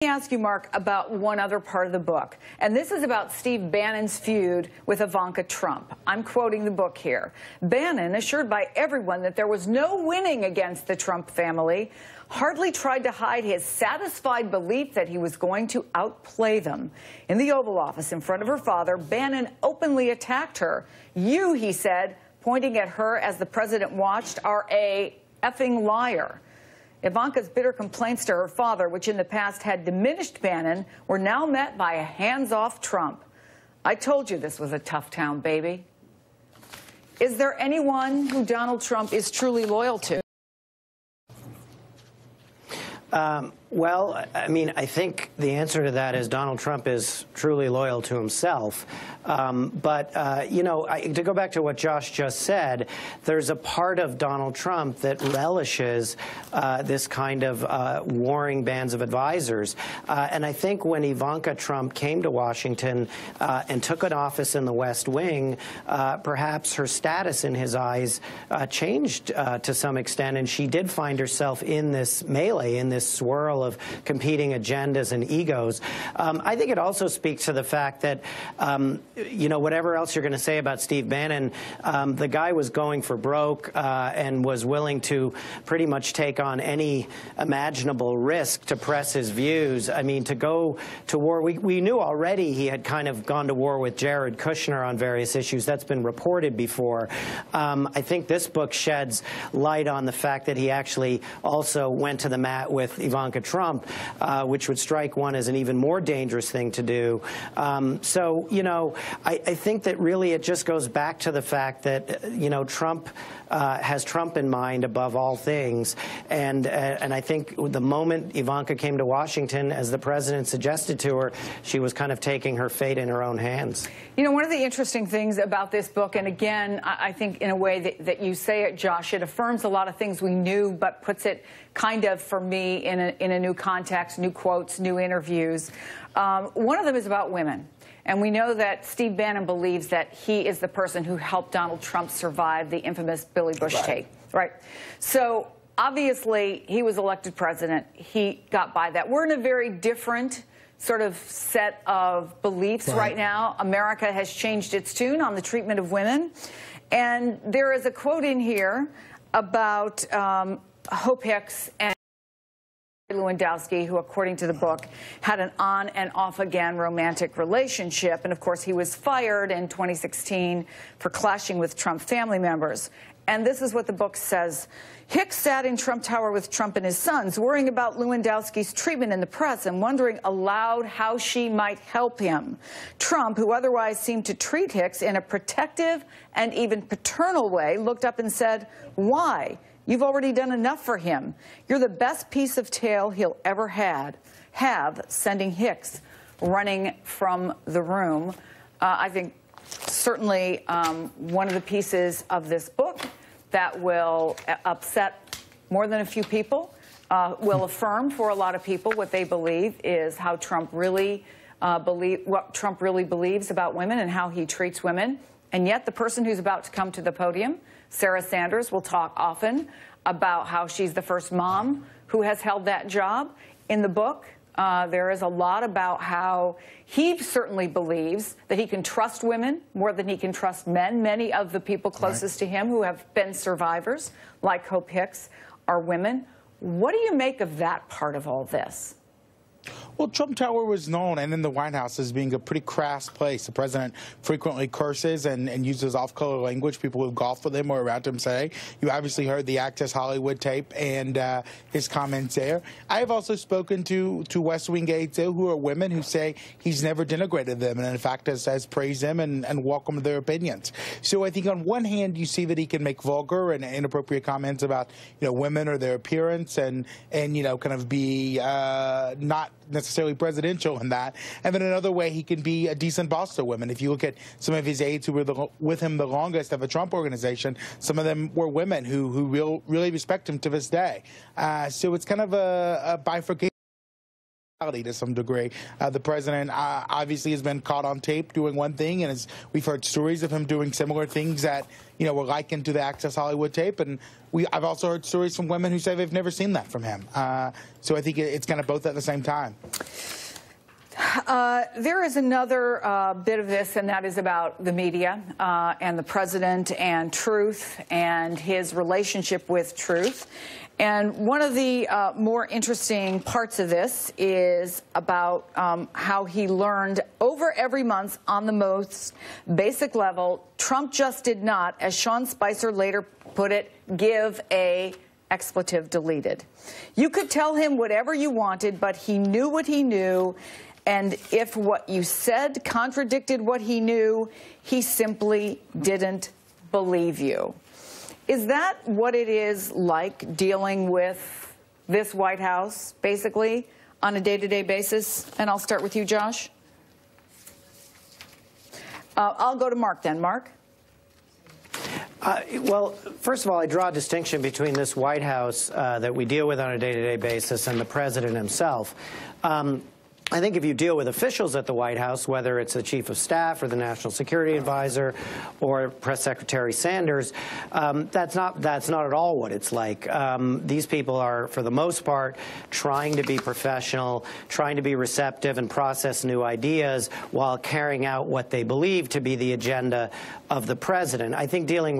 Let me ask you, Mark, about one other part of the book. And this is about Steve Bannon's feud with Ivanka Trump. I'm quoting the book here. Bannon, assured by everyone that there was no winning against the Trump family, hardly tried to hide his satisfied belief that he was going to outplay them. In the Oval Office, in front of her father, Bannon openly attacked her. You, he said, pointing at her as the president watched, are a effing liar. Ivanka's bitter complaints to her father, which in the past had diminished Bannon, were now met by a hands-off Trump. I told you this was a tough town, baby. Is there anyone who Donald Trump is truly loyal to? Well, I mean, I think the answer to that is Donald Trump is truly loyal to himself. You know, to go back to what Josh just said, there's a part of Donald Trump that relishes this kind of warring bands of advisors. And I think when Ivanka Trump came to Washington and took an office in the West Wing, perhaps her status in his eyes changed to some extent, and she did find herself in this melee, in this swirl of competing agendas and egos. I think it also speaks to the fact that, you know, whatever else you're going to say about Steve Bannon, the guy was going for broke and was willing to pretty much take on any imaginable risk to press his views. I mean, to go to war, we knew already he had kind of gone to war with Jared Kushner on various issues. That's been reported before. I think this book sheds light on the fact that he actually also went to the mat with Ivanka Trump, which would strike one as an even more dangerous thing to do. So, you know, I think that really it just goes back to the fact that, you know, Trump has Trump in mind above all things. And I think the moment Ivanka came to Washington, as the president suggested to her, she was kind of taking her fate in her own hands. You know, one of the interesting things about this book, and again, I think in a way that you say it, Josh, it affirms a lot of things we knew, but puts it kind of, for me, in a new context, new quotes, new interviews. One of them is about women. And we know that Steve Bannon believes that he is the person who helped Donald Trump survive the infamous Billy Bush tape. Right. So obviously, he was elected president. He got by that. We're in a very different sort of set of beliefs right now. America has changed its tune on the treatment of women. And there is a quote in here about Hope Hicks and Lewandowski, who, according to the book, had an on and off again romantic relationship. And of course, he was fired in 2016 for clashing with Trump family members. And this is what the book says. Hicks sat in Trump Tower with Trump and his sons, worrying about Lewandowski's treatment in the press and wondering aloud how she might help him. Trump, who otherwise seemed to treat Hicks in a protective and even paternal way, looked up and said, "Why? You've already done enough for him. You're the best piece of tail he'll ever have," sending Hicks running from the room. I think certainly one of the pieces of this book that will upset more than a few people, will affirm for a lot of people what they believe is how Trump really what Trump really believes about women and how he treats women. And yet the person who's about to come to the podium, Sarah Sanders, will talk often about how she's the first mom who has held that job. In the book, there is a lot about how he certainly believes that he can trust women more than he can trust men. Many of the people closest to him who have been survivors, like Hope Hicks, are women. What do you make of that part of all this? Well, Trump Tower was known, and in the White House, as being a pretty crass place. The president frequently curses and uses off-color language. People who've golfed with him or around him say. You obviously heard the Access Hollywood tape and his comments there. I have also spoken to West Wing aides who are women who say he's never denigrated them and, in fact, has praised them and welcomed their opinions. So I think on one hand, you see that he can make vulgar and inappropriate comments about, you know, women or their appearance and you know, kind of be not necessarily presidential in that. And then another way, he can be a decent boss to women. If you look at some of his aides who were with him the longest of the Trump organization, some of them were women who really respect him to this day. So it's kind of a bifurcation. to some degree. The president obviously has been caught on tape doing one thing, and we've heard stories of him doing similar things that were likened to the Access Hollywood tape. And I've also heard stories from women who say they've never seen that from him. So I think it's kind of both at the same time. There is another bit of this, and that is about the media and the president and truth and his relationship with truth. And one of the more interesting parts of this is about how he learned over every month on the most basic level, Trump just did not, as Sean Spicer later put it, give a expletive deleted. You could tell him whatever you wanted, but he knew what he knew. And if what you said contradicted what he knew, he simply didn't believe you. Is that what it is like dealing with this White House, basically, on a day-to-day basis? And I'll start with you, Josh. I'll go to Mark then. Mark? Well, first of all, I draw a distinction between this White House that we deal with on a day-to-day basis and the president himself. I think if you deal with officials at the White House, whether it's the chief of staff or the national security advisor or Press Secretary Sanders, that's not at all what it's like. These people are, for the most part, trying to be professional, trying to be receptive and process new ideas while carrying out what they believe to be the agenda of the president. I think dealing with